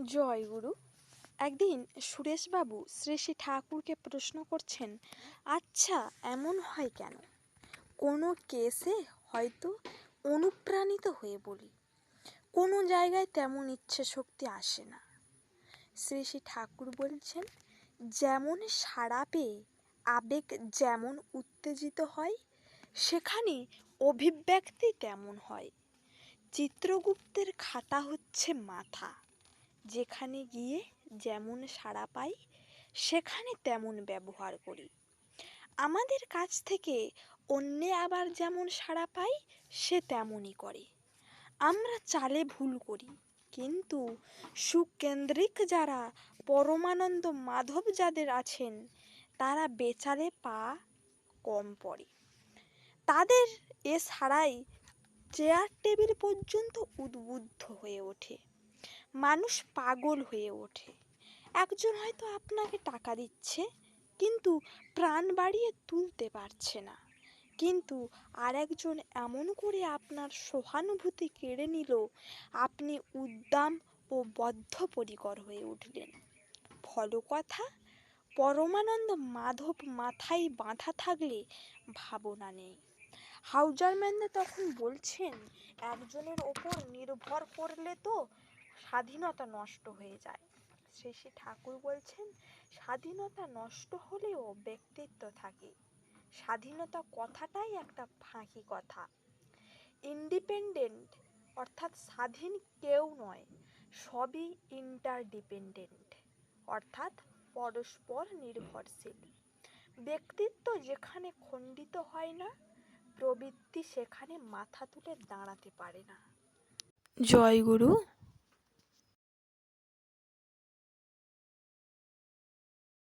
জয়গুরু। একদিন সুরেশবাবু শ্রী শ্রী ঠাকুরকে প্রশ্ন করছেন, আচ্ছা এমন হয় কেন? কোনো কেসে হয়তো অনুপ্রাণিত হয়ে বলি, কোনো জায়গায় তেমন ইচ্ছে শক্তি আসে না। শ্রী শ্রী ঠাকুর বলছেন, যেমন সাড়া পেয়ে আবেগ যেমন উত্তেজিত হয়, সেখানে অভিব্যক্তি তেমন হয়। চিত্রগুপ্তের খাতা হচ্ছে মাথা, যেখানে গিয়ে যেমন সাড়া পাই সেখানে তেমন ব্যবহার করি। আমাদের কাছ থেকে অন্যে আবার যেমন সাড়া পাই সে তেমনই করে। আমরা চালে ভুল করি, কিন্তু সুকেন্দ্রিক যারা পরমানন্দ মাধব যাদের আছেন তারা বেচালে পা কম পড়ে। তাদের এ ছাড়াই চেয়ার টেবিল পর্যন্ত উদ্বুদ্ধ হয়ে ওঠে, মানুষ পাগল হয়ে ওঠে। একজন হয়তো আপনাকে টাকা দিচ্ছে কিন্তু প্রাণ বাড়িয়ে তুলতে পারছে না, কিন্তু আরেকজন এমন করে আপনার সহানুভূতি কেড়ে নিল, আপনি উদ্দাম ও বদ্ধপরিকর হয়ে উঠলেন। ফলকথা, পরমানন্দ মাধব মাথায় বাঁধা থাকলে ভাবনা নেই। হাউজারম্যানরা তখন বলছেন, একজনের ওপর নির্ভর করলে তো স্বাধীনতা নষ্ট হয়ে যায়। শ্রী শ্রী ঠাকুর বলছেন, স্বাধীনতা নষ্ট হলেও ব্যক্তিত্ব থাকে। স্বাধীনতা কথাটাই একটা ফাঁকি কথা। ইন্ডিপেন্ডেন্ট অর্থাৎ স্বাধীন কেউ নয়, সবই ইন্টারডিপেন্ডেন্ট অর্থাৎ পরস্পর নির্ভরশীল। ব্যক্তিত্ব যেখানে খণ্ডিত হয় না, প্রবৃত্তি সেখানে মাথা তুলে দাঁড়াতে পারে না। জয় গুরু।